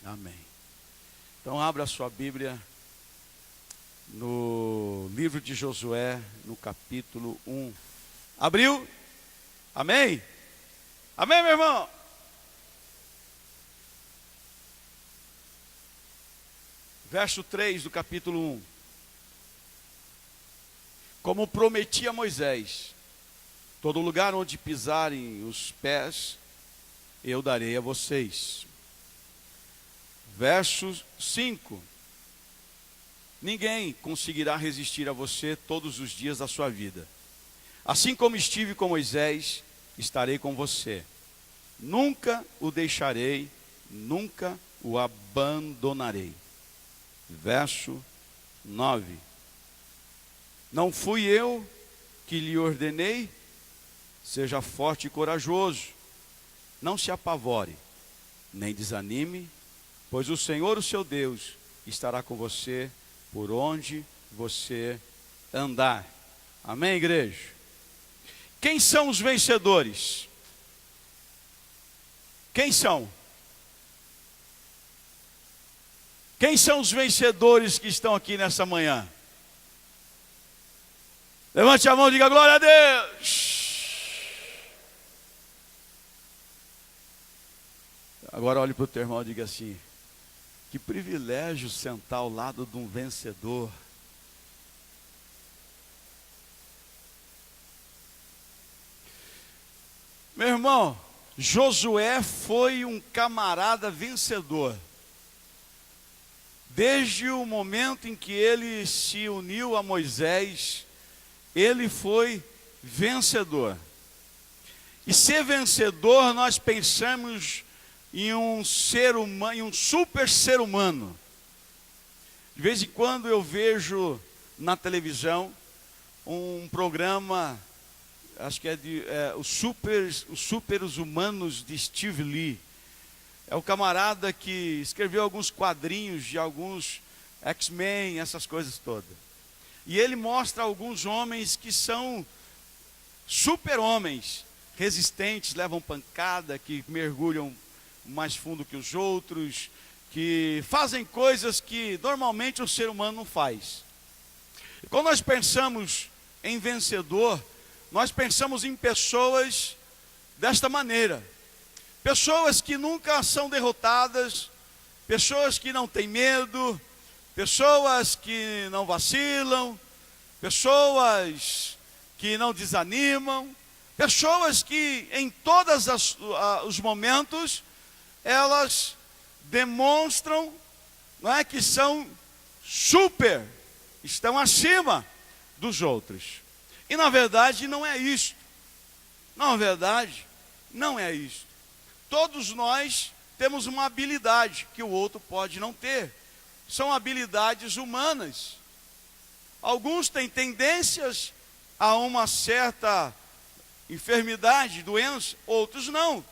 Amém. Então abra a sua Bíblia no livro de Josué, no capítulo 1. Abriu? Amém? Amém, meu irmão? Verso 3 do capítulo 1. Como prometi a Moisés, todo lugar onde pisarem os pés, eu darei a vocês. Verso 5. Ninguém conseguirá resistir a você todos os dias da sua vida. Assim como estive com Moisés, estarei com você. Nunca o deixarei, nunca o abandonarei. Verso 9. Não fui eu que lhe ordenei? Seja forte e corajoso. Não se apavore, nem desanime, pois o Senhor, o seu Deus, estará com você por onde você andar. Amém, igreja? Quem são os vencedores? Quem são? Quem são os vencedores que estão aqui nessa manhã? Levante a mão e diga glória a Deus. Agora olhe para o teu irmão e diga assim: que privilégio sentar ao lado de um vencedor. Meu irmão, Josué foi um camarada vencedor. Desde o momento em que ele se uniu a Moisés, ele foi vencedor. E ser vencedor, nós pensamos em um ser humano, em um super ser humano. De vez em quando eu vejo na televisão um programa, acho que é os Super Humanos de Steve Lee. É o camarada que escreveu alguns quadrinhos de alguns X-Men, essas coisas todas. E ele mostra alguns homens que são super-homens, resistentes, levam pancada, que mergulham mais fundo que os outros, que fazem coisas que normalmente o ser humano não faz. E quando nós pensamos em vencedor, nós pensamos em pessoas desta maneira. Pessoas que nunca são derrotadas, pessoas que não têm medo, pessoas que não vacilam, pessoas que não desanimam, pessoas que em todos os momentos elas demonstram, não é, que são super, estão acima dos outros. E na verdade não é isto. Na verdade não é isto. Todos nós temos uma habilidade que o outro pode não ter. São habilidades humanas. Alguns têm tendências a uma certa enfermidade, doença, outros não.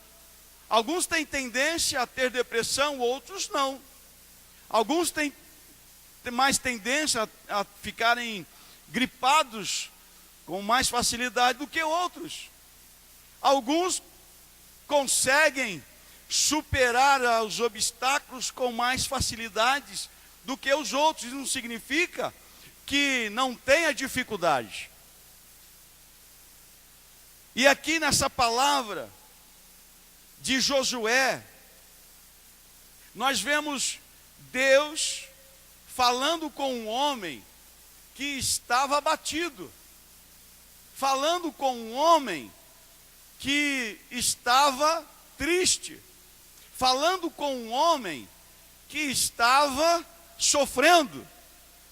Alguns têm tendência a ter depressão, outros não. Alguns têm mais tendência a ficarem gripados com mais facilidade do que outros. Alguns conseguem superar os obstáculos com mais facilidades do que os outros. Isso não significa que não tenha dificuldade. E aqui nessa palavra de Josué, nós vemos Deus falando com um homem que estava abatido, falando com um homem que estava triste, falando com um homem que estava sofrendo,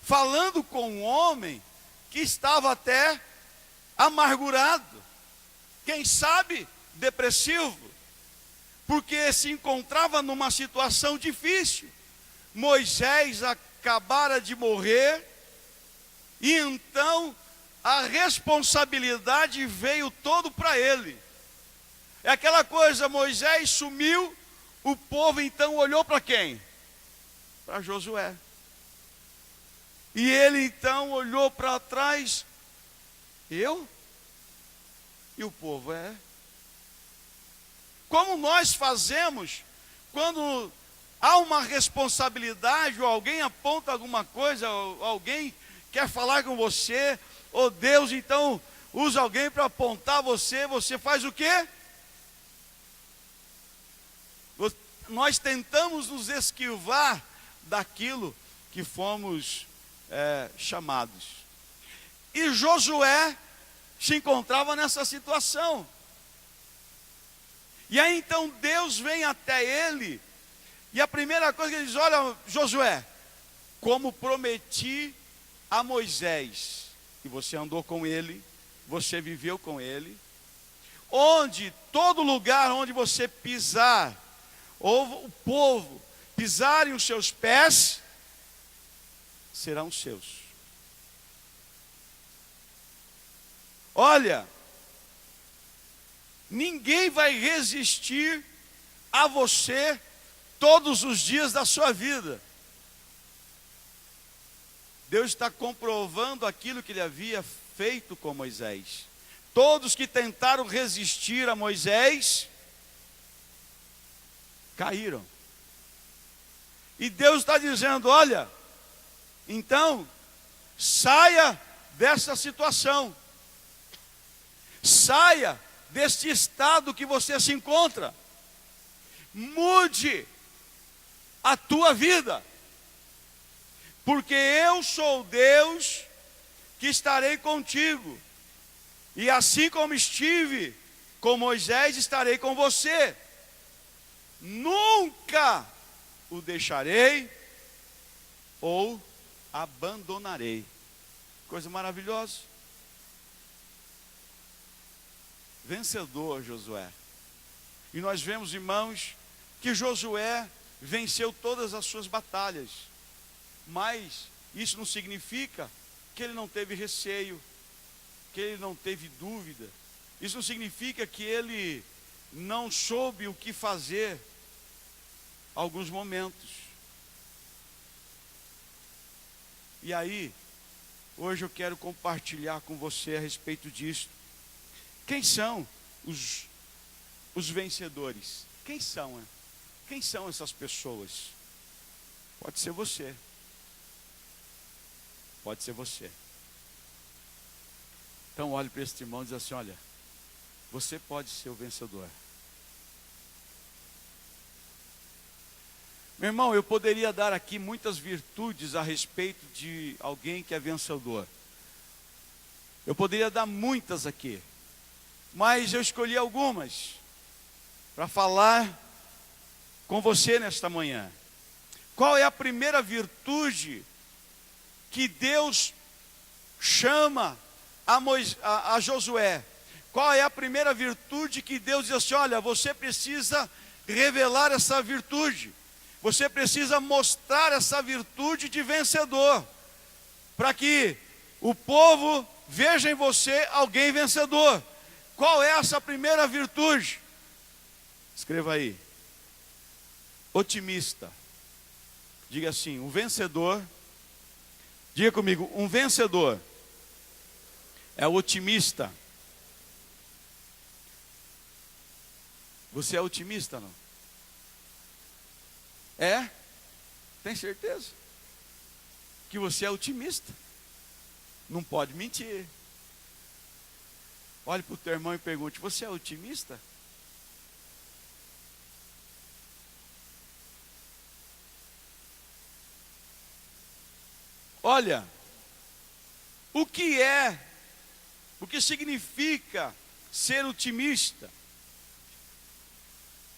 falando com um homem que estava até amargurado, quem sabe depressivo, porque se encontrava numa situação difícil. Moisés acabara de morrer, e então a responsabilidade veio todo para ele. É aquela coisa, Moisés sumiu, o povo então olhou para quem? Para Josué. E ele então olhou para trás, eu? E o povo Como nós fazemos quando há uma responsabilidade, ou alguém aponta alguma coisa, ou alguém quer falar com você, ou Deus então usa alguém para apontar você, você faz o quê? Nós tentamos nos esquivar daquilo que fomos chamados. E Josué se encontrava nessa situação. E aí então Deus vem até ele, e a primeira coisa que ele diz: olha, Josué, como prometi a Moisés, e você andou com ele, você viveu com ele, onde todo lugar onde você pisar, ou o povo pisarem os seus pés, serão seus. Olha, ninguém vai resistir a você todos os dias da sua vida. Deus está comprovando aquilo que ele havia feito com Moisés. Todos que tentaram resistir a Moisés, caíram. E Deus está dizendo: olha, então, saia dessa situação. Saia deste estado que você se encontra. Mude a tua vida. Porque eu sou Deus que estarei contigo. E assim como estive com Moisés, estarei com você. Nunca o deixarei ou abandonarei. Coisa maravilhosa. Vencedor Josué. E nós vemos, irmãos, que Josué venceu todas as suas batalhas. Mas isso não significa que ele não teve receio, que ele não teve dúvida. Isso não significa que ele não soube o que fazer alguns momentos. E aí, hoje eu quero compartilhar com você a respeito disso. Quem são os vencedores? Quem são? Quem são essas pessoas? Pode ser você. Pode ser você. Então olhe para esse irmão e diz assim: olha, você pode ser o vencedor. Meu irmão, eu poderia dar aqui muitas virtudes a respeito de alguém que é vencedor. Eu poderia dar muitas aqui. Mas eu escolhi algumas para falar com você nesta manhã. Qual é a primeira virtude que Deus chama a Josué? Qual é a primeira virtude que Deus diz assim: olha, você precisa revelar essa virtude. Você precisa mostrar essa virtude de vencedor, para que o povo veja em você alguém vencedor. Qual é essa primeira virtude? Escreva aí: otimista. Diga assim: um vencedor. Diga comigo: um vencedor é otimista. Você é otimista, não? É? Tem certeza que você é otimista? Não pode mentir. Olhe para o teu irmão e pergunte: você é otimista? Olha, o que significa ser otimista?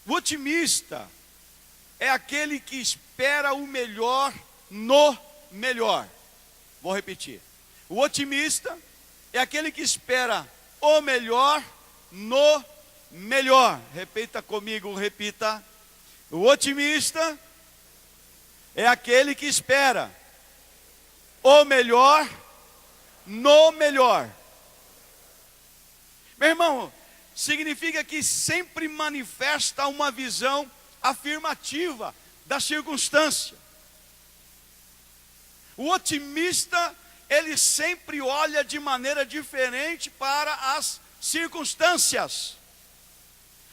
O otimista é aquele que espera o melhor no melhor. Vou repetir. O otimista é aquele que espera o melhor no melhor. Repita comigo, repita. O otimista é aquele que espera o melhor no melhor. Meu irmão, significa que sempre manifesta uma visão afirmativa da circunstância. O otimista, ele sempre olha de maneira diferente para as circunstâncias.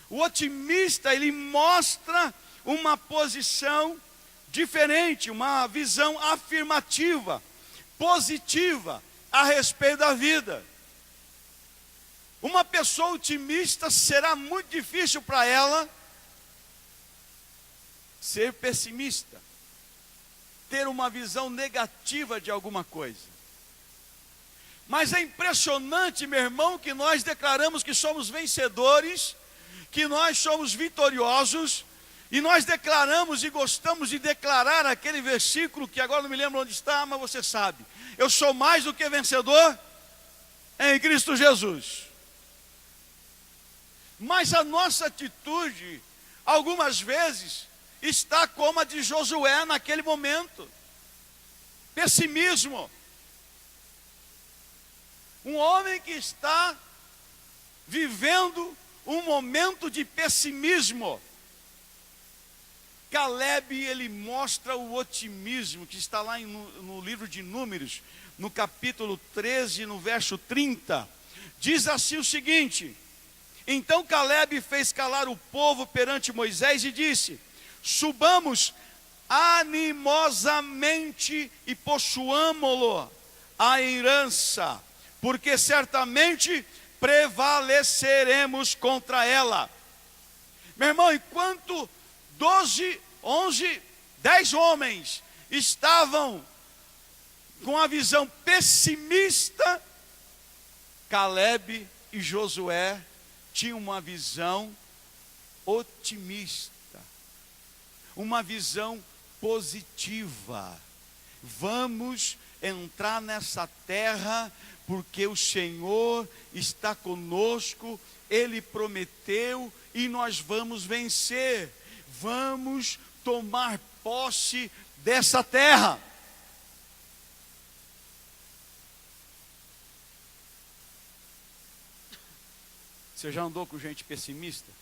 O otimista, ele mostra uma posição diferente, uma visão afirmativa, positiva a respeito da vida. Uma pessoa otimista será muito difícil para ela ser pessimista, ter uma visão negativa de alguma coisa. Mas é impressionante, meu irmão, que nós declaramos que somos vencedores, que nós somos vitoriosos, e nós declaramos e gostamos de declarar aquele versículo que agora não me lembro onde está, mas você sabe. Eu sou mais do que vencedor em Cristo Jesus. Mas a nossa atitude, algumas vezes, está como a de Josué naquele momento. Pessimismo. Um homem que está vivendo um momento de pessimismo. Caleb, ele mostra o otimismo, que está lá no livro de Números, no capítulo 13, no verso 30. Diz assim o seguinte: então Caleb fez calar o povo perante Moisés e disse: subamos animosamente e possuamo-lo a herança, porque certamente prevaleceremos contra ela. Meu irmão, enquanto 10 homens estavam com a visão pessimista, Caleb e Josué tinham uma visão otimista, uma visão positiva. Vamos entrar nessa terra porque o Senhor está conosco, Ele prometeu e nós vamos vencer. Vamos tomar posse dessa terra. Você já andou com gente pessimista?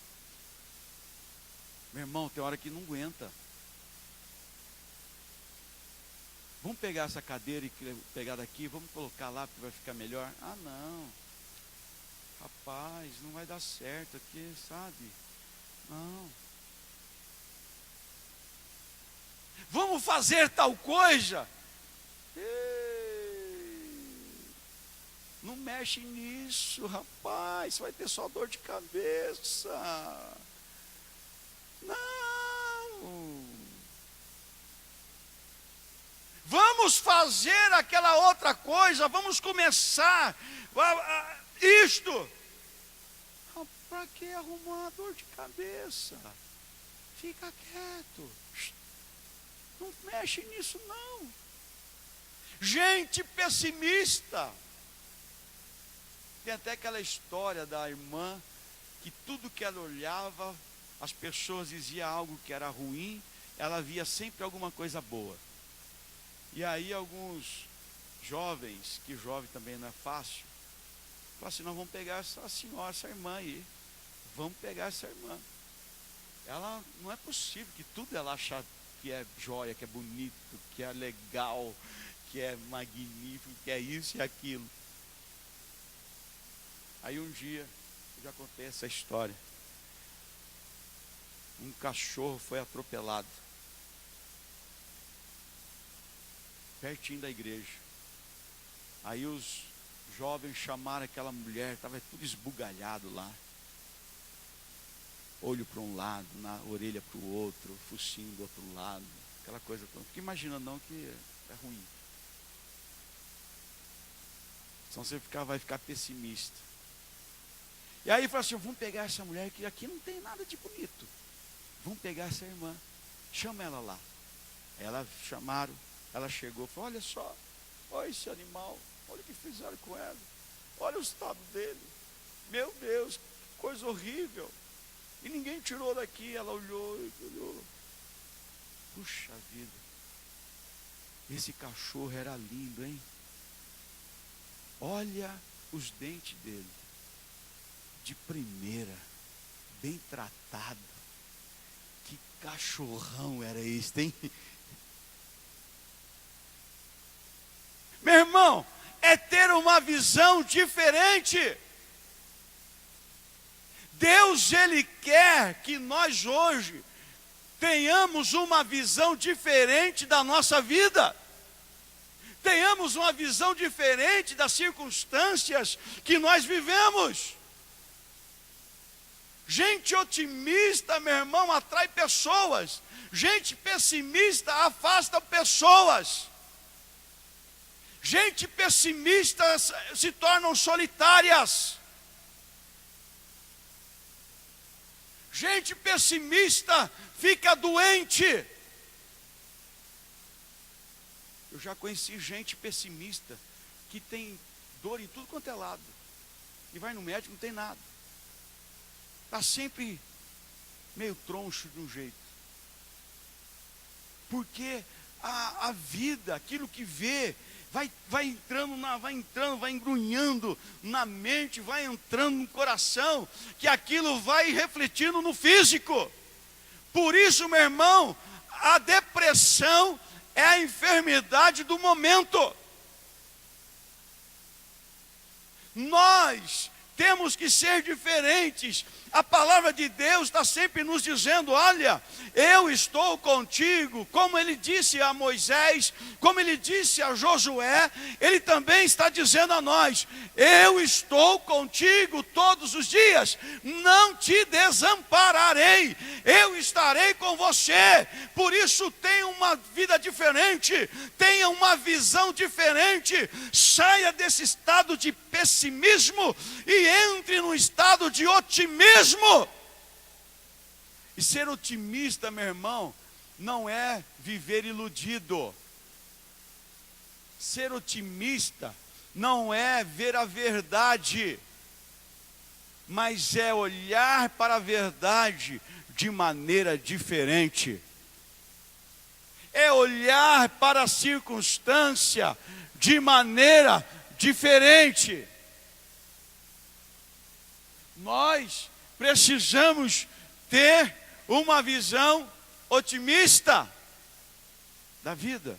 Meu irmão, tem hora que não aguenta. Vamos pegar essa cadeira e pegar daqui, vamos colocar lá porque vai ficar melhor. Ah, não. Rapaz, não vai dar certo aqui, sabe? Não. Vamos fazer tal coisa? Não mexe nisso, rapaz, vai ter só dor de cabeça. Não. Vamos fazer aquela outra coisa, vamos começar isto. Para que arrumar dor de cabeça? Fica quieto. Não mexe nisso não. Gente pessimista. Tem até aquela história da irmã que tudo que ela olhava, as pessoas diziam algo que era ruim, ela via sempre alguma coisa boa. E aí alguns jovens, que jovem também não é fácil, falaram assim: nós vamos pegar essa senhora, essa irmã aí, vamos pegar essa irmã. Ela, não é possível que tudo ela acha que é joia, que é bonito, que é legal, que é magnífico, que é isso e aquilo. Aí um dia, eu já contei essa história, um cachorro foi atropelado, pertinho da igreja. Aí os jovens chamaram aquela mulher, estava tudo esbugalhado lá, olho para um lado, na orelha para o outro, focinho do outro lado, aquela coisa toda. Não fica imaginando não que é ruim, senão você vai ficar pessimista. E aí fala assim: vamos pegar essa mulher que aqui não tem nada de bonito, vamos pegar essa irmã, chama ela lá. Ela chamaram, ela chegou, falou: olha só, olha esse animal, olha o que fizeram com ela, olha o estado dele, meu Deus, coisa horrível, e ninguém tirou daqui. Ela olhou e olhou, puxa vida, esse cachorro era lindo, hein? Olha os dentes dele, de primeira, bem tratado. Que cachorrão era esse, hein? Meu irmão, é ter uma visão diferente. Deus, Ele quer que nós hoje tenhamos uma visão diferente da nossa vida. Tenhamos uma visão diferente das circunstâncias que nós vivemos. Gente otimista, meu irmão, atrai pessoas. Gente pessimista afasta pessoas. Gente pessimista se tornam solitárias. Gente pessimista fica doente. Eu já conheci gente pessimista que tem dor em tudo quanto é lado. E vai no médico, não tem nada. Está sempre meio troncho de um jeito. Porque a vida, aquilo que vê, vai entrando, vai engrunhando na mente, vai entrando no coração, que aquilo vai refletindo no físico. Por isso, meu irmão, a depressão é a enfermidade do momento. Nós temos que ser diferentes. A palavra de Deus está sempre nos dizendo: olha, eu estou contigo. Como ele disse a Moisés, como ele disse a Josué, ele também está dizendo a nós: eu estou contigo todos os dias, não te desampararei, eu estarei com você. Por isso tenha uma vida diferente, tenha uma visão diferente, saia desse estado de pessimismo e entre num estado de otimismo. E ser otimista, meu irmão, não é viver iludido. Ser otimista não é ver a verdade, mas é olhar para a verdade de maneira diferente. É olhar para a circunstância de maneira diferente. Nós precisamos ter uma visão otimista da vida.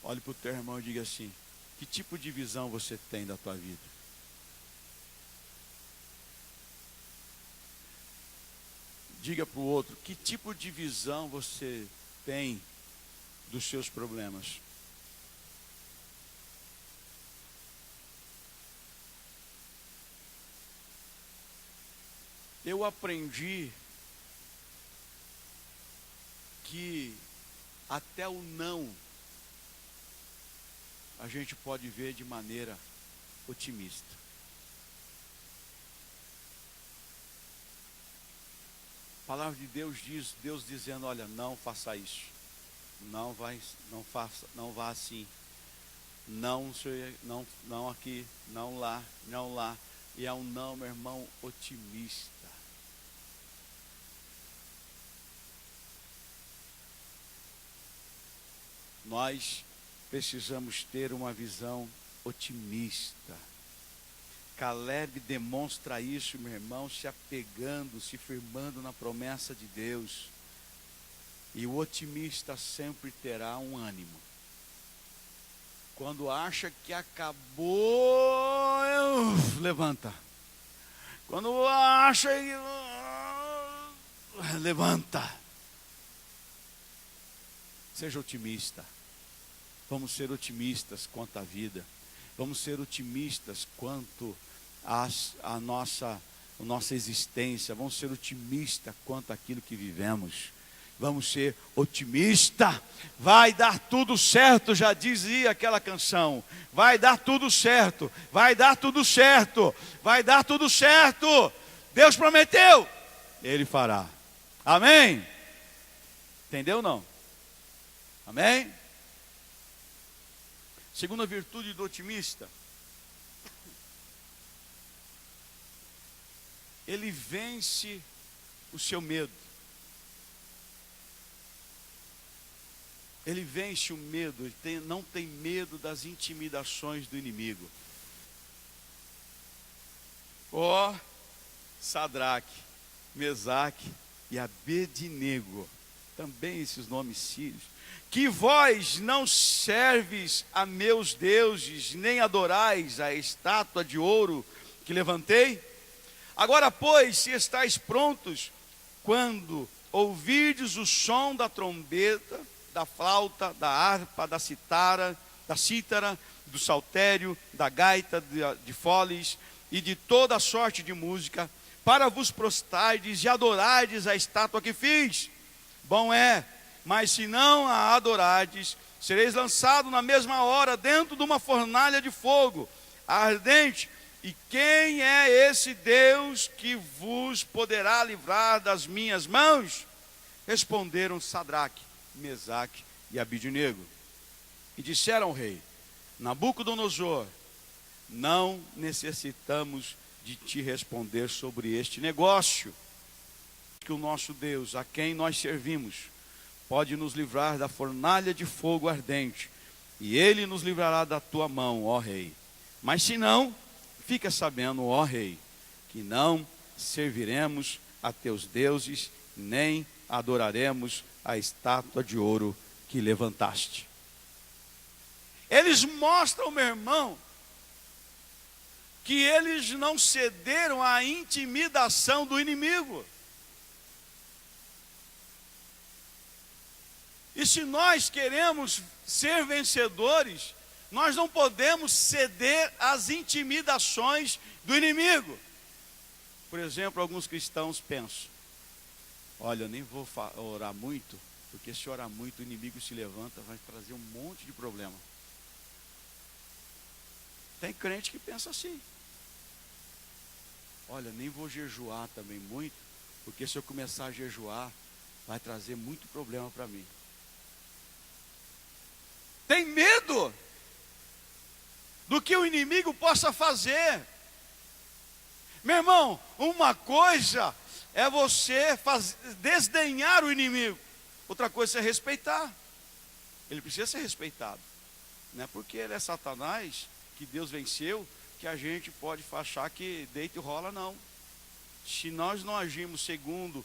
Olhe para o teu irmão e diga assim: que tipo de visão você tem da tua vida? Diga para o outro: que tipo de visão você tem dos seus problemas? Eu aprendi que até o não a gente pode ver de maneira otimista. A palavra de Deus diz, Deus dizendo: olha, não faça isso, não vá assim, não aqui, não lá. E é um não, meu irmão, otimista. Nós precisamos ter uma visão otimista. Caleb demonstra isso, meu irmão, se apegando, se firmando na promessa de Deus. E o otimista sempre terá um ânimo. Quando acha que acabou, levanta. Quando acha que levanta. Seja otimista. Vamos ser otimistas quanto à vida. Vamos ser otimistas quanto à nossa existência. Vamos ser otimistas quanto àquilo que vivemos. Vamos ser otimistas. Vai dar tudo certo, já dizia aquela canção. Vai dar tudo certo. Vai dar tudo certo. Vai dar tudo certo. Deus prometeu, Ele fará. Amém? Entendeu ou não? Amém? Segunda virtude do otimista: ele vence o seu medo. Ele vence o medo, não tem medo das intimidações do inimigo. Ó Sadraque, Mesaque e Abednego, também esses nomes sírios, que vós não serves a meus deuses, nem adorais a estátua de ouro que levantei? Agora, pois, se estáis prontos, quando ouvirdes o som da trombeta, da flauta, da harpa, da cítara, do saltério, da gaita, de foles e de toda sorte de música, para vos prostrardes e adorardes a estátua que fiz. Bom é, mas se não a adorardes, sereis lançado na mesma hora dentro de uma fornalha de fogo ardente. E quem é esse Deus que vos poderá livrar das minhas mãos? Responderam Sadraque, Mesaque e Abidnego. E disseram ao rei: Nabucodonosor, não necessitamos de te responder sobre este negócio, que o nosso Deus, a quem nós servimos, pode nos livrar da fornalha de fogo ardente, e ele nos livrará da tua mão, ó rei. Mas se não, fica sabendo, ó rei, que não serviremos a teus deuses, nem adoraremos a estátua de ouro que levantaste. Eles mostram, meu irmão, que eles não cederam à intimidação do inimigo. E se nós queremos ser vencedores, nós não podemos ceder às intimidações do inimigo. Por exemplo, alguns cristãos pensam: olha, eu nem vou orar muito, porque se orar muito o inimigo se levanta, vai trazer um monte de problema. Tem crente que pensa assim: olha, nem vou jejuar também muito, porque se eu começar a jejuar, vai trazer muito problema para mim. Tem medo do que o inimigo possa fazer. Meu irmão, uma coisa é você desdenhar o inimigo, outra coisa é respeitar. Ele precisa ser respeitado. Não é porque ele é Satanás, que Deus venceu, que a gente pode achar que deita e rola, não. Se nós não agimos segundo,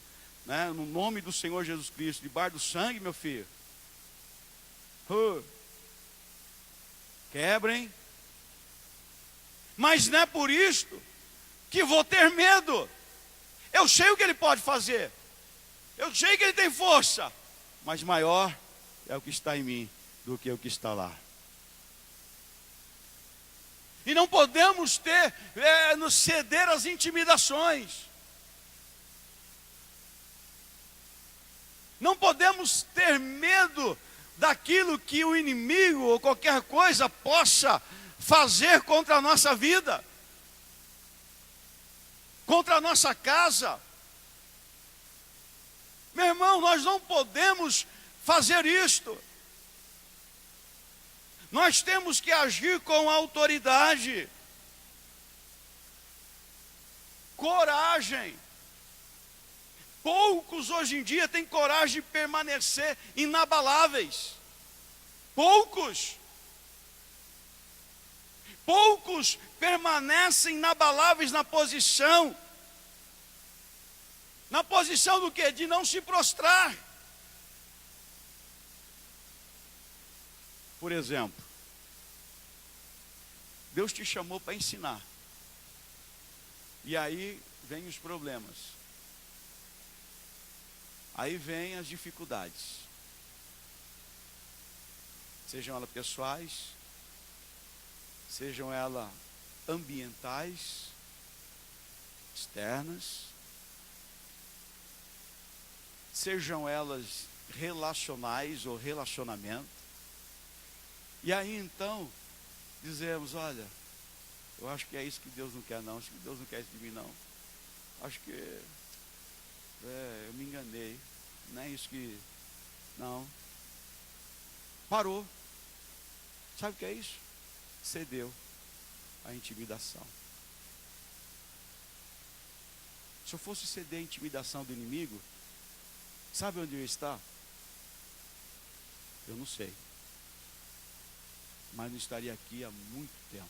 no nome do Senhor Jesus Cristo, debaixo do sangue, meu filho, quebrem. Mas não é por isto que vou ter medo. Eu sei o que ele pode fazer, eu sei que ele tem força, mas maior é o que está em mim do que o que está lá. E não podemos nos ceder às intimidações. Não podemos ter medo daquilo que o inimigo ou qualquer coisa possa fazer contra a nossa vida, contra a nossa casa. Meu irmão, nós não podemos fazer isto. Nós temos que agir com autoridade, coragem. Poucos hoje em dia têm coragem de permanecer inabaláveis. Poucos permanecem inabaláveis na posição do quê? De não se prostrar. Por exemplo, Deus te chamou para ensinar, e aí vem os problemas, aí vem as dificuldades, sejam elas pessoais, sejam elas ambientais, externas, sejam elas relacionais ou relacionamento. E aí então dizemos: olha, eu acho que é isso que Deus não quer, não. Acho que Deus não quer isso de mim, não. Acho que eu me enganei. Não é isso que... Não. Parou. Sabe o que é isso? Cedeu à intimidação. Se eu fosse ceder à intimidação do inimigo, sabe onde eu ia estar? Eu não sei. Mas não estaria aqui há muito tempo.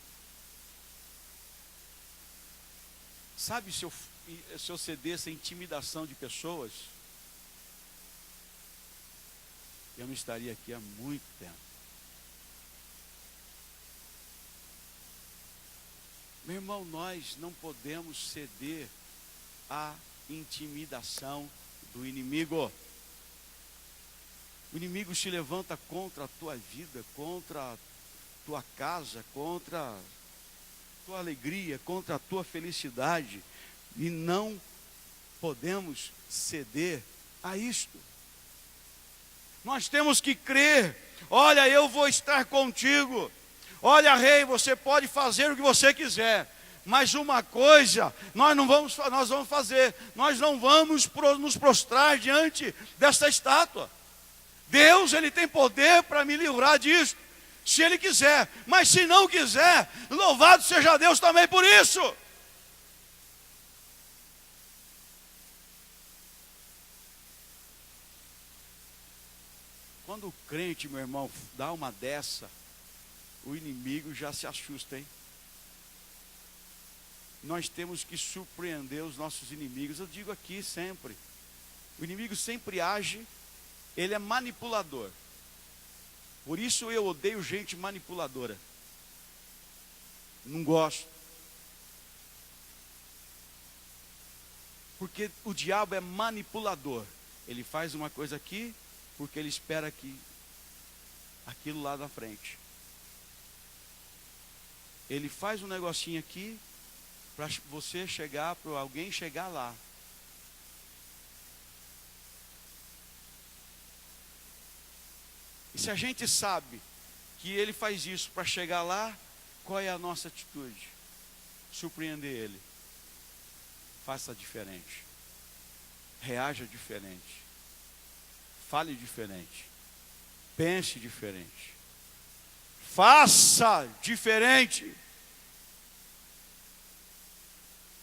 Sabe, se eu cedesse a intimidação de pessoas, eu não estaria aqui há muito tempo. Meu irmão, nós não podemos ceder à intimidação do inimigo. O inimigo se levanta contra a tua vida, contra a tua casa, contra a tua alegria, contra a tua felicidade. E não podemos ceder a isto. Nós temos que crer. Olha, eu vou estar contigo. Olha, rei, você pode fazer o que você quiser. Mas uma coisa nós vamos fazer. Nós não vamos nos prostrar diante desta estátua. Deus, Ele tem poder para me livrar disso, se Ele quiser. Mas se não quiser, louvado seja Deus também por isso. Quando o crente, meu irmão, dá uma dessa, o inimigo já se assusta, hein? Nós temos que surpreender os nossos inimigos. Eu digo aqui sempre, o inimigo sempre age. Ele é manipulador. Por isso eu odeio gente manipuladora. Não gosto. Porque o diabo é manipulador. Ele faz uma coisa aqui, porque ele espera que aquilo lá na frente. Ele faz um negocinho aqui, para você chegar, para alguém chegar lá. E se a gente sabe que ele faz isso para chegar lá, qual é a nossa atitude? Surpreender ele. Faça diferente. Reaja diferente. Fale diferente. Pense diferente. Faça diferente.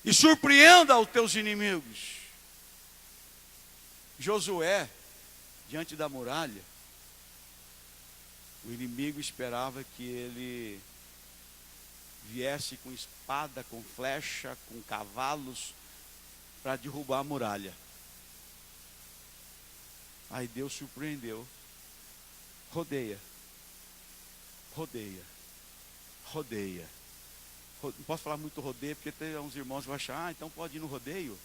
E surpreenda os teus inimigos. Josué, diante da muralha, o inimigo esperava que ele viesse com espada, com flecha, com cavalos, para derrubar a muralha. Aí Deus surpreendeu. Rodeia. Rodeia. Rodeia. Não posso falar muito rodeio, porque tem uns irmãos que vão achar, então pode ir no rodeio.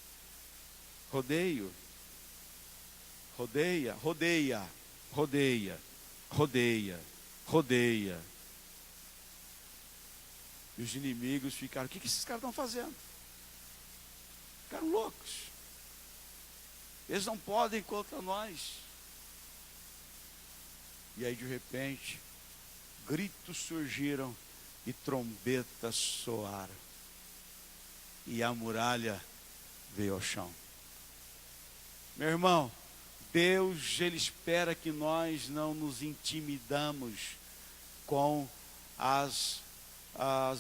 Rodeio. Rodeia, rodeia, rodeia, rodeia, rodeia. E os inimigos ficaram, o que esses caras estão fazendo? Ficaram loucos. Eles não podem contra nós. E aí de repente, gritos surgiram e trombetas soaram. E a muralha veio ao chão. Meu irmão, Deus, Ele espera que nós não nos intimidamos com as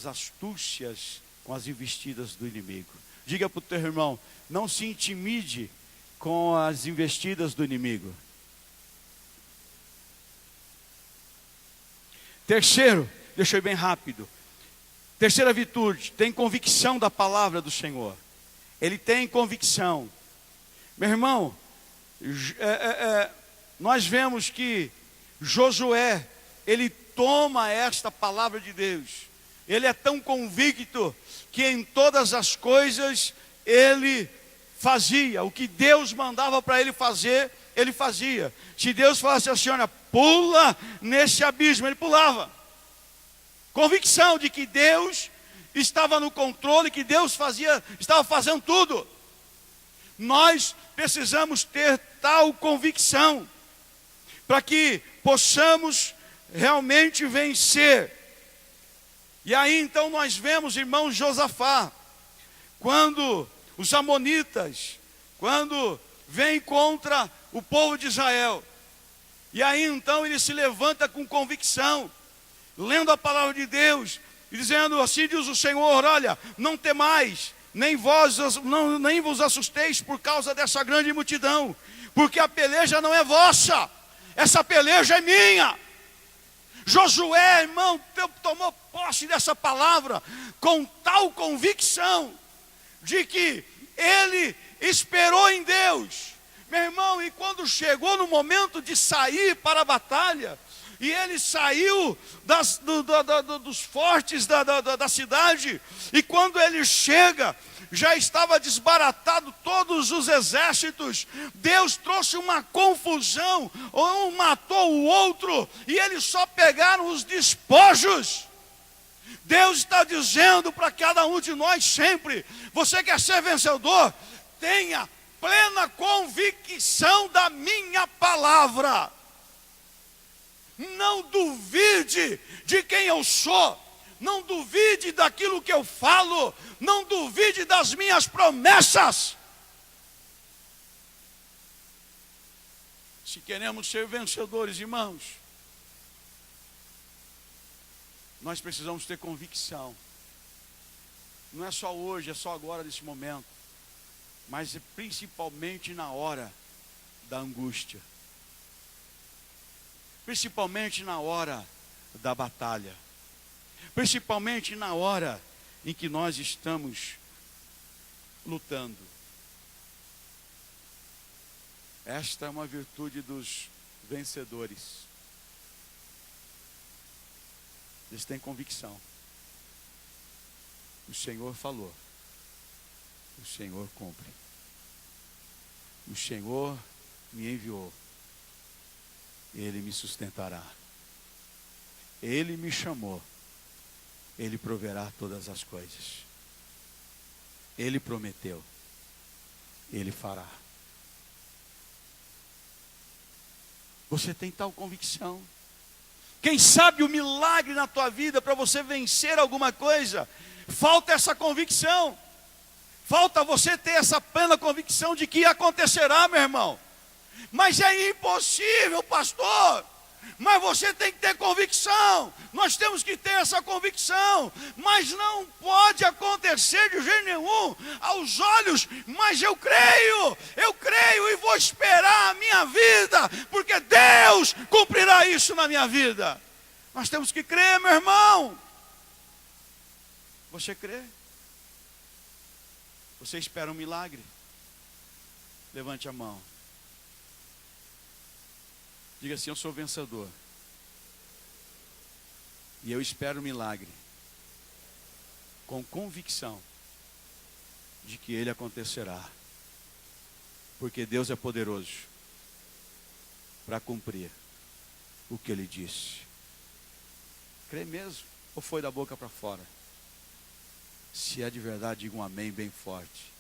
astúcias, com as investidas do inimigo. Diga para o teu irmão, não se intimide com as investidas do inimigo. Terceiro, deixa eu ir bem rápido. Terceira virtude, tem convicção da palavra do Senhor. Ele tem convicção. Meu irmão, nós vemos que Josué, ele toma esta palavra de Deus. Ele é tão convicto que em todas as coisas ele fazia. O que Deus mandava para ele fazer, ele fazia. Se Deus falasse assim, olha, pula nesse abismo, ele pulava. Convicção de que Deus estava no controle, que Deus estava fazendo tudo. Nós precisamos ter tal convicção, para que possamos realmente vencer. E aí então nós vemos, irmãos, Josafá, quando os amonitas, quando vêm contra o povo de Israel, e aí então ele se levanta com convicção, lendo a palavra de Deus, e dizendo, assim diz o Senhor, olha, não temais, nem vos assusteis por causa dessa grande multidão, porque a peleja não é vossa, essa peleja é minha. Josué, irmão, tomou posse dessa palavra com tal convicção de que ele esperou em Deus. Meu irmão, e quando chegou no momento de sair para a batalha, e ele saiu dos fortes da cidade, e quando ele chega já estava desbaratado todos os exércitos. Deus trouxe uma confusão, um matou o outro, e eles só pegaram os despojos. Deus está dizendo para cada um de nós sempre: você quer ser vencedor? Tenha plena convicção da minha palavra. Não duvide de quem eu sou. Não duvide daquilo que eu falo. Não duvide das minhas promessas. Se queremos ser vencedores, irmãos, nós precisamos ter convicção. Não é só hoje, é só agora, nesse momento, mas é principalmente na hora da angústia, principalmente na hora da batalha, principalmente na hora em que nós estamos lutando. Esta é uma virtude dos vencedores. Eles têm convicção. O Senhor falou, o Senhor cumpre. O Senhor me enviou, Ele me sustentará. Ele me chamou, Ele proverá todas as coisas. Ele prometeu, Ele fará. Você tem tal convicção? Quem sabe o milagre na tua vida para você vencer alguma coisa, falta essa convicção. Falta você ter essa plena convicção de que acontecerá, meu irmão. Mas é impossível, pastor. Mas você tem que ter convicção. Nós temos que ter essa convicção. Mas não pode acontecer de jeito nenhum aos olhos. Mas eu creio e vou esperar a minha vida, porque Deus cumprirá isso na minha vida. Nós temos que crer, meu irmão. Você crê? Você espera um milagre? Levante a mão. Diga assim: eu sou vencedor. E eu espero um milagre. Com convicção de que ele acontecerá. Porque Deus é poderoso para cumprir o que ele disse. Crê mesmo? Ou foi da boca para fora? Se é de verdade, diga um amém bem forte.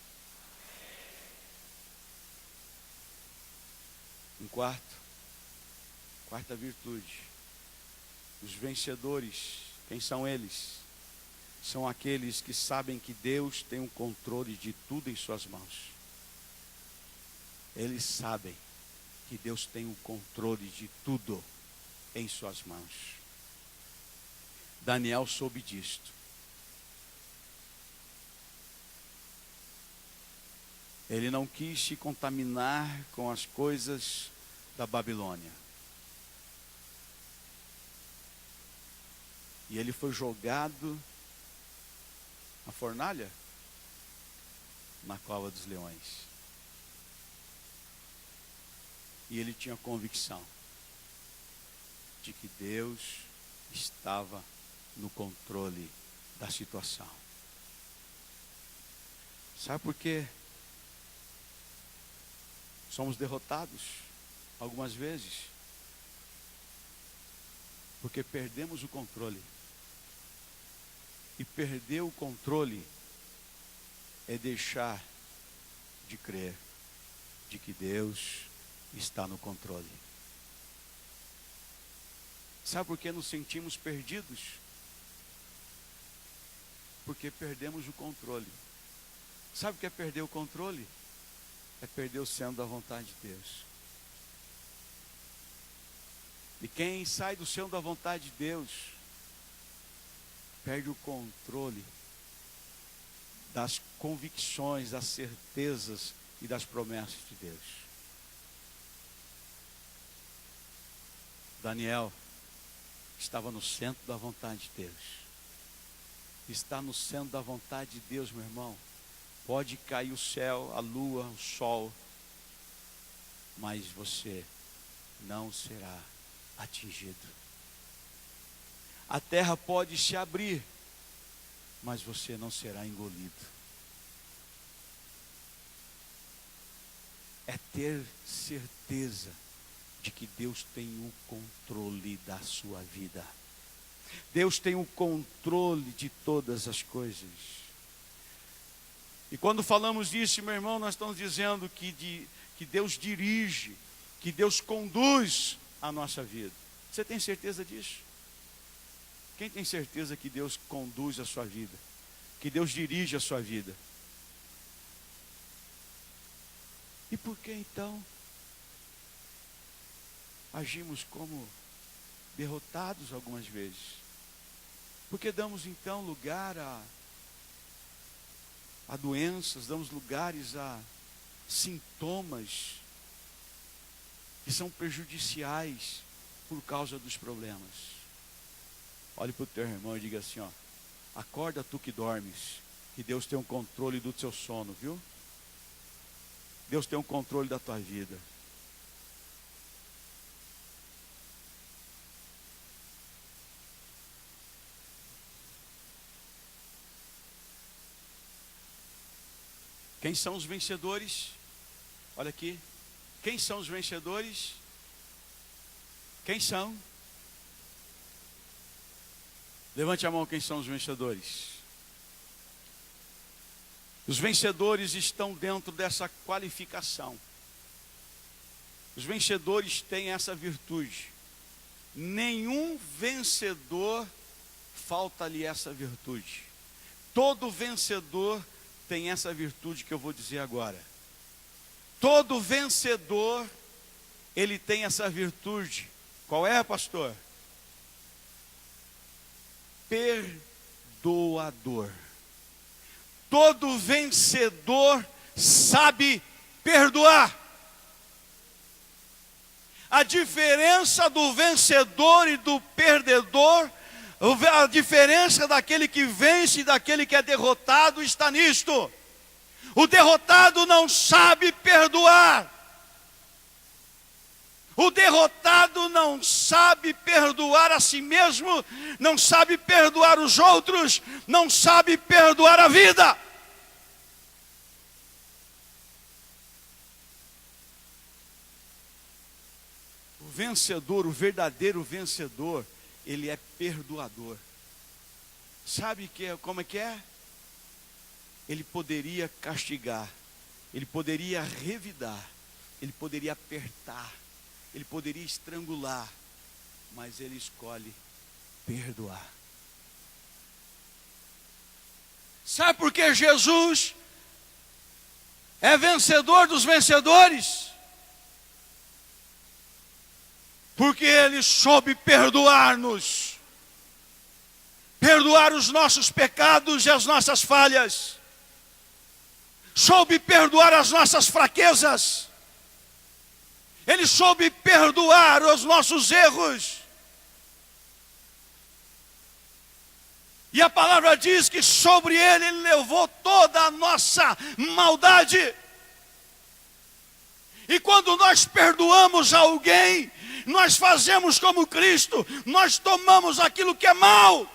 Quarta virtude. Os vencedores, quem são eles? São aqueles que sabem que Deus tem o controle de tudo em suas mãos. Eles sabem que Deus tem o controle de tudo em suas mãos. Daniel soube disto. Ele não quis se contaminar com as coisas da Babilônia. E ele foi jogado na fornalha, na cova dos leões. E ele tinha convicção de que Deus estava no controle da situação. Sabe por quê? Somos derrotados algumas vezes porque perdemos o controle. E perder o controle é deixar de crer de que Deus está no controle. Sabe por que nos sentimos perdidos? Porque perdemos o controle. Sabe o que é perder o controle? É perder o centro da vontade de Deus. E quem sai do centro da vontade de Deus, perde o controle das convicções, das certezas e das promessas de Deus. Daniel estava no centro da vontade de Deus. Está no centro da vontade de Deus, meu irmão. Pode cair o céu, a lua, o sol, mas você não será atingido. A terra pode se abrir, mas você não será engolido. é ter certeza de que Deus tem o controle da sua vida. Deus tem o controle de todas as coisas. E quando falamos disso, meu irmão, nós estamos dizendo que Deus dirige, que Deus conduz a nossa vida. Você tem certeza disso? Quem tem certeza que Deus conduz a sua vida? Que Deus dirige a sua vida? E por que então agimos como derrotados algumas vezes? Porque damos então lugar a doenças, damos lugares a sintomas que são prejudiciais por causa dos problemas. Olhe para o teu irmão e diga assim, ó: acorda tu que dormes, que Deus tem um controle do teu sono, viu? Deus tem um controle da tua vida. Quem são os vencedores? Olha aqui. Quem são os vencedores? Quem são? Levante a mão, quem são os vencedores? Os vencedores estão dentro dessa qualificação. Os vencedores têm essa virtude. Nenhum vencedor falta-lhe essa virtude. Todo vencedor tem essa virtude que eu vou dizer agora. Todo vencedor, ele tem essa virtude. Qual é, pastor? Perdoador. Todo vencedor sabe perdoar. A diferença do vencedor e do perdedor, a diferença daquele que vence e daquele que é derrotado está nisto. O derrotado não sabe perdoar. O derrotado não sabe perdoar a si mesmo, não sabe perdoar os outros, não sabe perdoar a vida. O vencedor, o verdadeiro vencedor, ele é perdoador. Sabe como é que é? Ele poderia castigar, ele poderia revidar, ele poderia apertar, ele poderia estrangular, mas ele escolhe perdoar. Sabe por que Jesus é vencedor dos vencedores? Porque ele soube perdoar-nos, perdoar os nossos pecados e as nossas falhas, soube perdoar as nossas fraquezas, ele soube perdoar os nossos erros. E a palavra diz que sobre ele levou toda a nossa maldade. E quando nós perdoamos alguém, nós fazemos como Cristo, nós tomamos aquilo que é mal,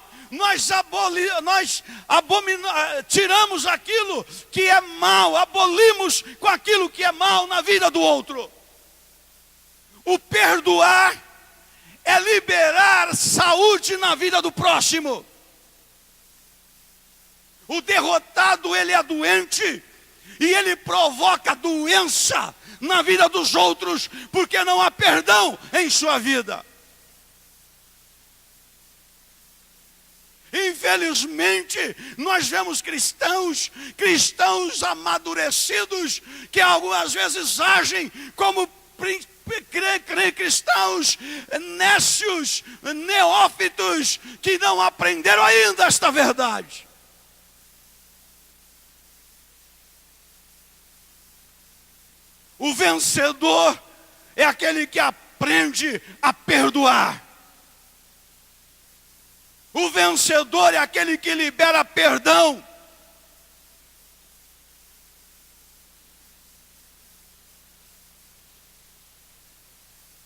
tiramos aquilo que é mal, abolimos com aquilo que é mal na vida do outro. O perdoar é liberar saúde na vida do próximo. O derrotado, ele é doente e ele provoca doença na vida dos outros, porque não há perdão em sua vida. Infelizmente, nós vemos cristãos amadurecidos, que algumas vezes agem como cristãos nécios, neófitos, que não aprenderam ainda esta verdade. O vencedor é aquele que aprende a perdoar. O vencedor é aquele que libera perdão.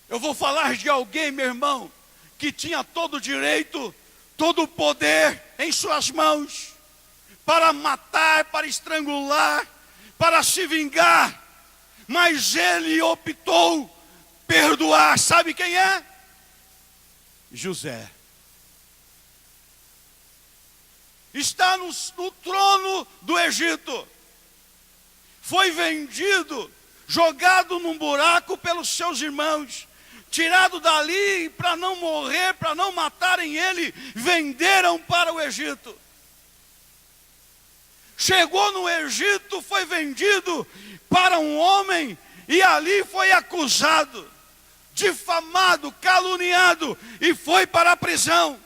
Eu vou falar de alguém, meu irmão, que tinha todo o direito, todo o poder em suas mãos, para matar, para estrangular, para se vingar. mas ele optou perdoar. Sabe quem é? José. Está no trono do Egito. Foi vendido, jogado num buraco pelos seus irmãos, tirado dali para não morrer, para não matarem ele, venderam para o Egito. Chegou no Egito, foi vendido para um homem e ali foi acusado, difamado, caluniado e foi para a prisão.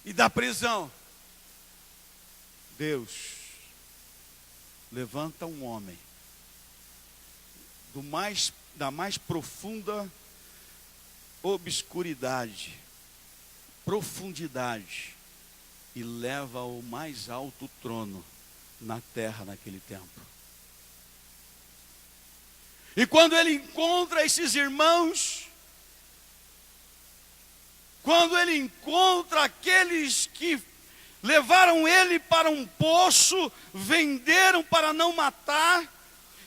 E da prisão, Deus levanta um homem da mais profunda obscuridade, profundidade, e leva ao mais alto trono na terra naquele tempo. E quando ele encontra esses irmãos, quando ele encontra aqueles que levaram ele para um poço, venderam para não matar,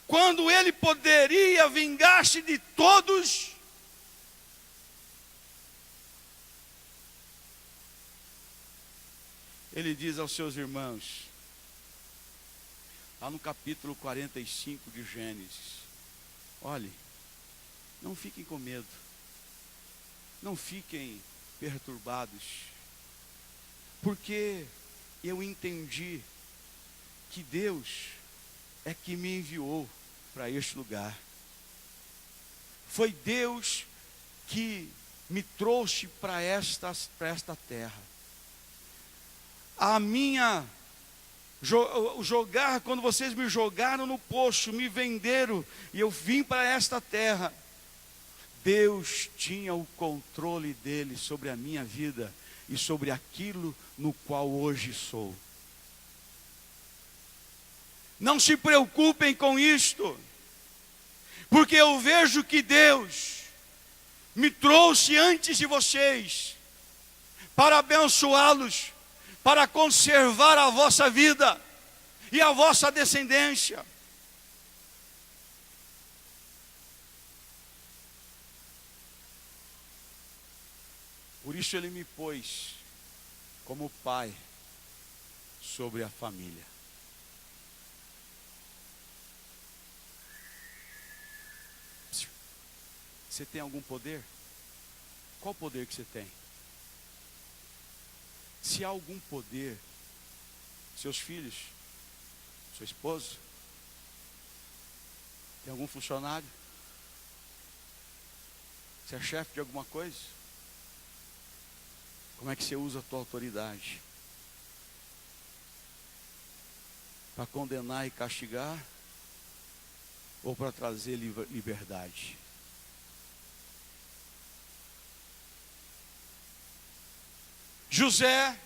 quando ele poderia vingar-se de todos, ele diz aos seus irmãos, lá no capítulo 45 de Gênesis: olhe, não fiquem com medo, não fiquem perturbados, porque eu entendi que Deus é que me enviou para este lugar. Foi Deus que me trouxe para esta terra. A minha jogar, quando vocês me jogaram no poço, me venderam e eu vim para esta terra, Deus tinha o controle dele sobre a minha vida e sobre aquilo no qual hoje sou. Não se preocupem com isto, porque eu vejo que Deus me trouxe antes de vocês para abençoá-los, para conservar a vossa vida e a vossa descendência. Por isso ele me pôs como pai sobre a família. Você tem algum poder? Qual poder que você tem? Se há algum poder, seus filhos, sua esposa, tem algum funcionário? Você é chefe de alguma coisa? Como é que você usa a tua autoridade? Para condenar e castigar? Ou para trazer liberdade? José,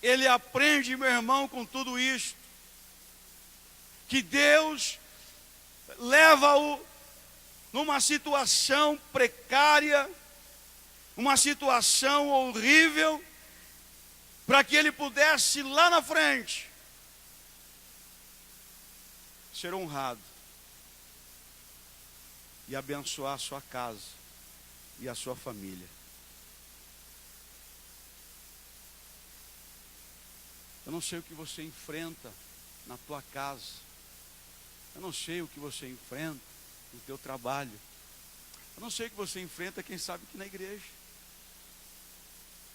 ele aprende, meu irmão, com tudo isso, que Deus leva-o numa situação precária, uma situação horrível, para que ele pudesse lá na frente ser honrado e abençoar a sua casa e a sua família. Eu não sei o que você enfrenta na tua casa. Eu não sei o que você enfrenta no teu trabalho. Eu não sei o que você enfrenta, quem sabe, aqui na igreja.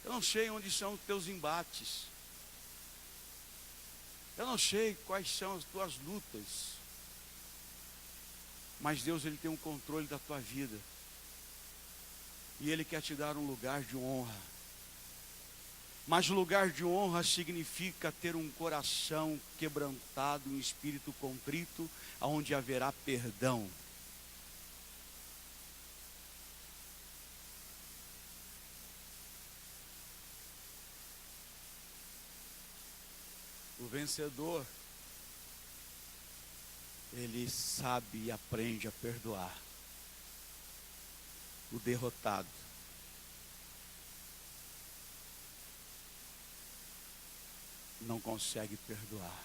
Eu não sei onde são os teus embates. Eu não sei quais são as tuas lutas. Mas Deus, ele tem um controle da tua vida. E ele quer te dar um lugar de honra. Mas o lugar de honra significa ter um coração quebrantado, um espírito contrito, onde haverá perdão. O vencedor, ele sabe e aprende a perdoar. O derrotado, não consegue perdoar.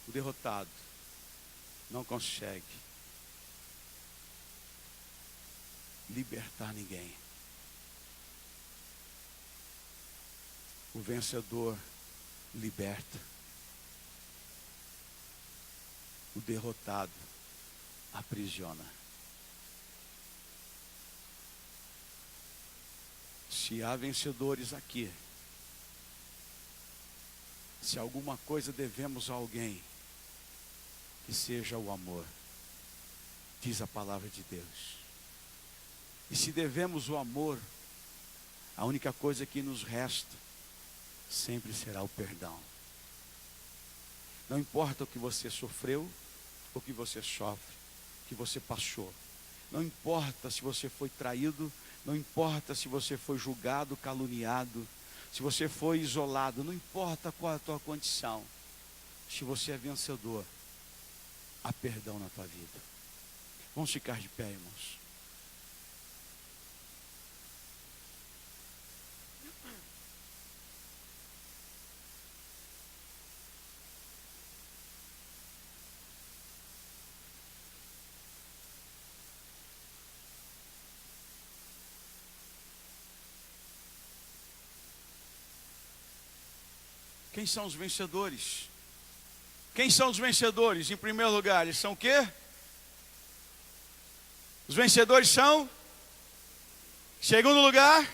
O derrotado não consegue libertar ninguém. O vencedor liberta. O derrotado aprisiona. Se há vencedores aqui, se alguma coisa devemos a alguém, que seja o amor, diz a palavra de Deus. E se devemos o amor, a única coisa que nos resta sempre será o perdão. Não importa o que você sofreu, o que você sofre, o que você passou. Não importa se você foi traído, não importa se você foi julgado, caluniado, se você foi isolado, não importa qual é a tua condição. Se você é vencedor, há perdão na tua vida. Vamos ficar de pé, irmãos. Quem são os vencedores? Quem são os vencedores? Em primeiro lugar, eles são o quê? Os vencedores são? Em segundo lugar?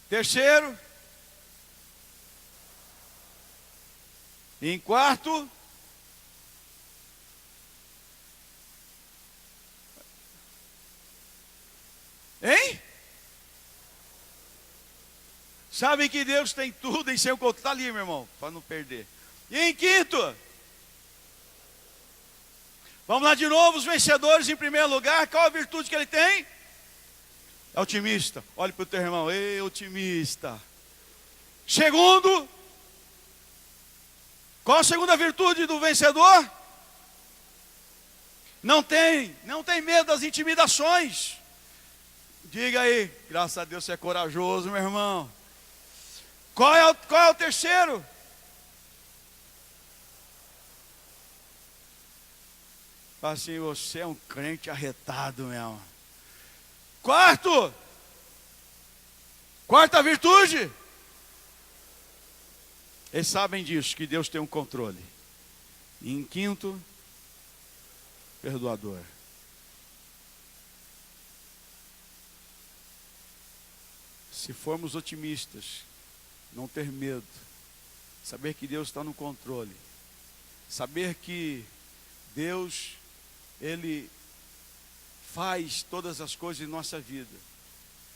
Terceiro? E em quarto? Hein? Sabem que Deus tem tudo em seu controle. Está ali, meu irmão, para não perder. E em quinto? Vamos lá de novo, os vencedores em primeiro lugar. Qual a virtude que ele tem? É otimista. Olhe para o teu irmão, ei, otimista. Segundo, qual a segunda virtude do vencedor? Não tem medo das intimidações. Diga aí, graças a Deus você é corajoso, meu irmão. Qual é o terceiro? Fala assim, você é um crente arretado mesmo. Quarta virtude. Eles sabem disso, que Deus tem um controle. E em quinto, perdoador. Se formos otimistas, não ter medo, saber que Deus está no controle, saber que Deus, Ele faz todas as coisas em nossa vida.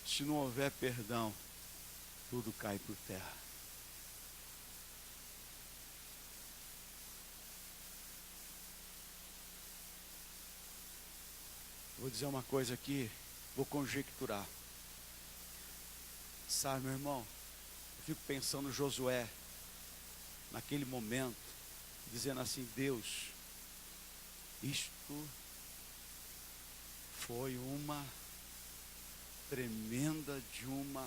Se não houver perdão, tudo cai por terra. Vou dizer uma coisa aqui, vou conjecturar. Sabe, meu irmão, eu fico pensando no Josué, naquele momento, dizendo assim, Deus, isto foi uma tremenda de uma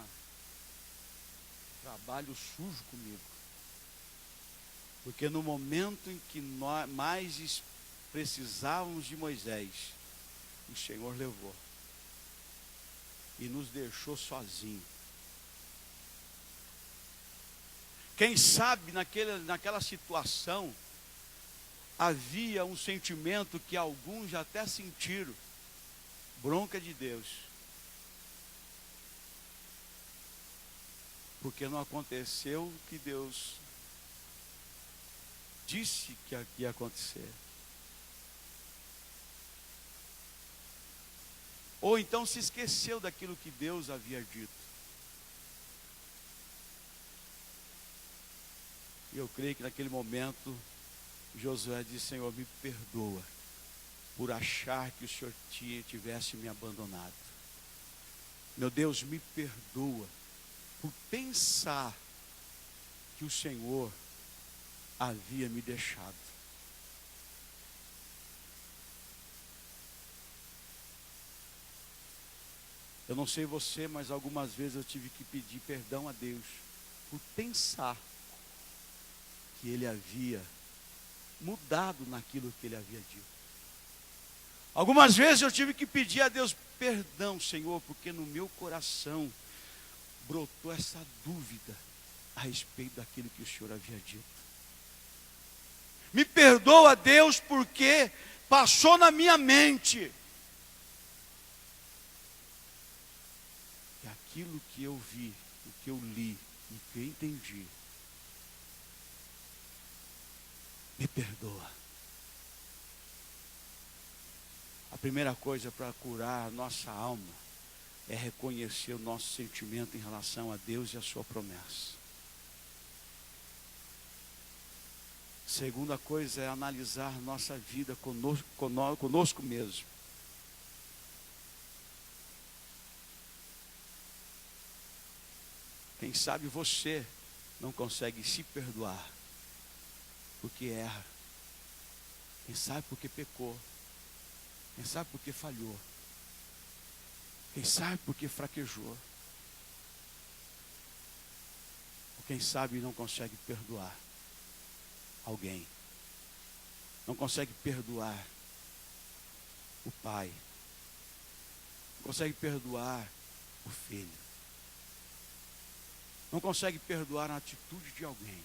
trabalho sujo comigo. Porque no momento em que nós mais precisávamos de Moisés, o Senhor levou e nos deixou sozinhos. Quem sabe naquela situação havia um sentimento que alguns já até sentiram, bronca de Deus. Porque não aconteceu o que Deus disse que ia acontecer. Ou então se esqueceu daquilo que Deus havia dito. E eu creio que naquele momento, Josué disse, Senhor, me perdoa por achar que o Senhor tivesse me abandonado. Meu Deus, me perdoa por pensar que o Senhor havia me deixado. Eu não sei você, mas algumas vezes eu tive que pedir perdão a Deus por pensar que Ele havia mudado naquilo que Ele havia dito. Algumas vezes eu tive que pedir a Deus perdão, Senhor, porque no meu coração brotou essa dúvida a respeito daquilo que o Senhor havia dito. Me perdoa, Deus, porque passou na minha mente. E aquilo que eu vi, o que eu li, o que eu entendi, me perdoa. A primeira coisa para curar a nossa alma é reconhecer o nosso sentimento em relação a Deus e a sua promessa. Segunda coisa é analisar nossa vida conosco mesmo. Quem sabe você não consegue se perdoar porque erra. Quem sabe porque pecou. Quem sabe porque falhou. Quem sabe porque fraquejou. Ou quem sabe não consegue perdoar alguém. Não consegue perdoar o pai. Não consegue perdoar o filho. Não consegue perdoar a atitude de alguém.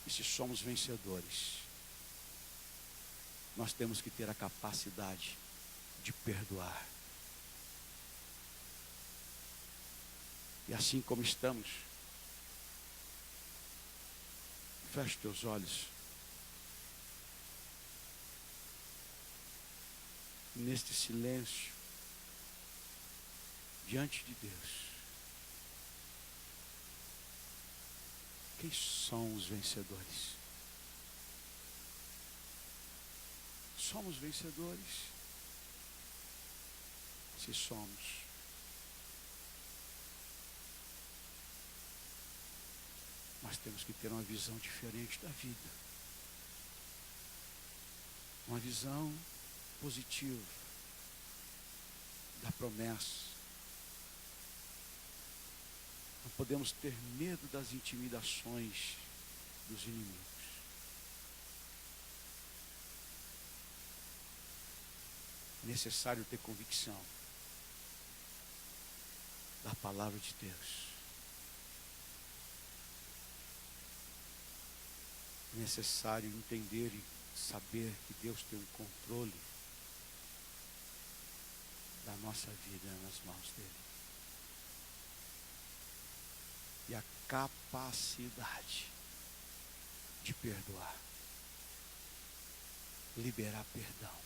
E se somos vencedores, nós temos que ter a capacidade de perdoar. E assim como estamos, feche teus olhos. Neste silêncio, diante de Deus. Quem são os vencedores? Somos vencedores? Se somos, nós temos que ter uma visão diferente da vida. Uma visão positiva da promessa. Não podemos ter medo das intimidações dos inimigos. É necessário ter convicção da palavra de Deus. É necessário entender e saber que Deus tem o controle da nossa vida nas mãos dele. E a capacidade de perdoar, liberar perdão.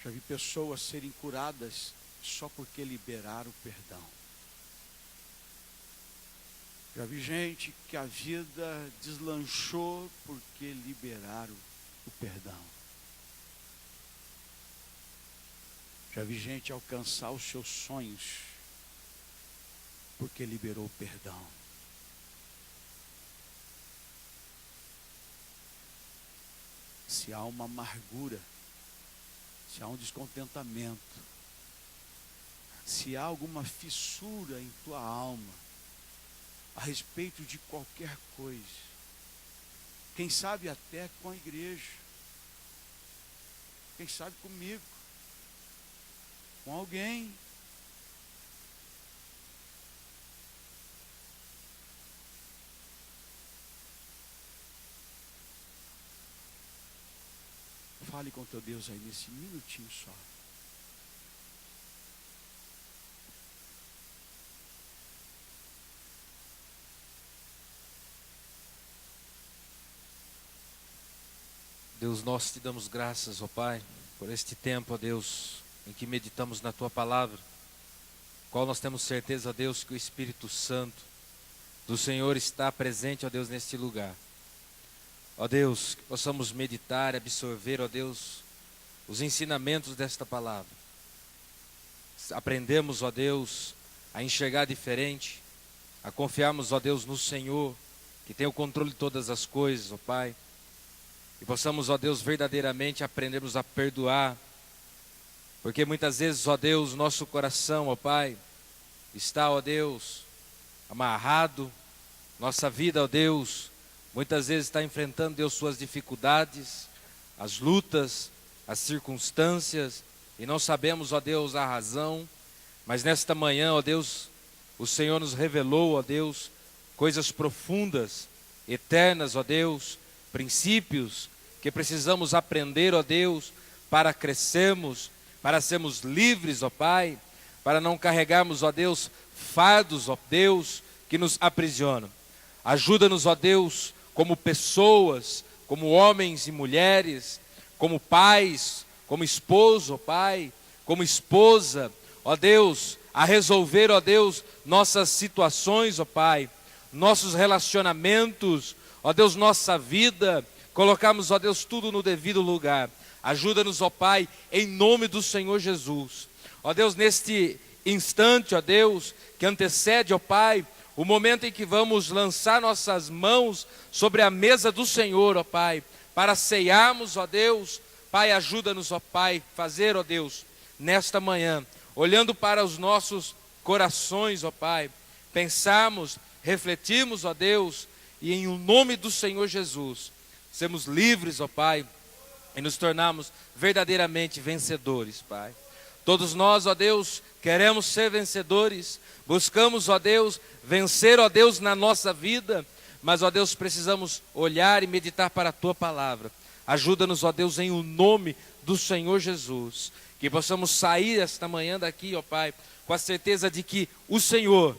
Já vi pessoas serem curadas só porque liberaram o perdão. Já vi gente que a vida deslanchou porque liberaram o perdão. Já vi gente alcançar os seus sonhos porque liberou o perdão. Se há uma amargura, se há um descontentamento, se há alguma fissura em tua alma a respeito de qualquer coisa, quem sabe até com a igreja, quem sabe comigo, com alguém, fale com teu Deus aí nesse minutinho só. Deus, nós te damos graças, ó Pai, por este tempo, ó Deus, em que meditamos na Tua Palavra, qual nós temos certeza, ó Deus, que o Espírito Santo do Senhor está presente, ó Deus, neste lugar. Ó Deus, que possamos meditar, absorver, ó Deus, os ensinamentos desta palavra. Aprendemos, ó Deus, a enxergar diferente, a confiarmos, ó Deus, no Senhor, que tem o controle de todas as coisas, ó Pai. e possamos, ó Deus, verdadeiramente aprendermos a perdoar, porque muitas vezes, ó Deus, nosso coração, ó Pai, está, ó Deus, amarrado, nossa vida, ó Deus, muitas vezes está enfrentando, Deus, suas dificuldades, as lutas, as circunstâncias, e não sabemos, ó Deus, a razão, mas nesta manhã, ó Deus, o Senhor nos revelou, ó Deus, coisas profundas, eternas, ó Deus, princípios que precisamos aprender, ó Deus, para crescermos, para sermos livres, ó Pai, para não carregarmos, ó Deus, fardos, ó Deus, que nos aprisionam. Ajuda-nos, ó Deus, como pessoas, como homens e mulheres, como pais, como esposo, ó Pai, como esposa, ó Deus, a resolver, ó Deus, nossas situações, ó Pai, nossos relacionamentos, ó Deus, nossa vida, colocamos, ó Deus, tudo no devido lugar. Ajuda-nos, ó Pai, em nome do Senhor Jesus. Ó Deus, neste instante, ó Deus, que antecede, ó Pai, o momento em que vamos lançar nossas mãos sobre a mesa do Senhor, ó Pai, para ceiarmos, ó Deus, Pai, ajuda-nos, ó Pai, fazer, ó Deus, nesta manhã, olhando para os nossos corações, ó Pai, pensarmos, refletirmos, ó Deus, e em o nome do Senhor Jesus, sermos livres, ó Pai, e nos tornarmos verdadeiramente vencedores, Pai. Todos nós, ó Deus, queremos ser vencedores, buscamos, ó Deus, vencer, ó Deus, na nossa vida, mas, ó Deus, precisamos olhar e meditar para a Tua palavra. Ajuda-nos, ó Deus, em o nome do Senhor Jesus, que possamos sair esta manhã daqui, ó Pai, com a certeza de que o Senhor,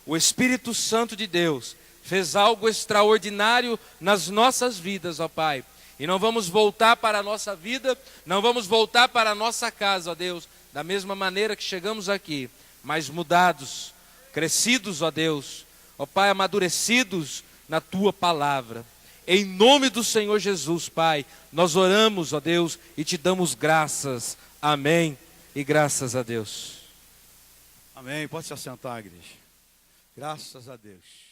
o Espírito Santo de Deus, fez algo extraordinário nas nossas vidas, ó Pai. E não vamos voltar para a nossa vida, não vamos voltar para a nossa casa, ó Deus, da mesma maneira que chegamos aqui, mas mudados, crescidos, ó Deus, ó Pai, amadurecidos na Tua palavra. Em nome do Senhor Jesus, Pai, nós oramos, ó Deus, e Te damos graças. Amém. E graças a Deus. Amém. Pode se assentar, igreja. Graças a Deus.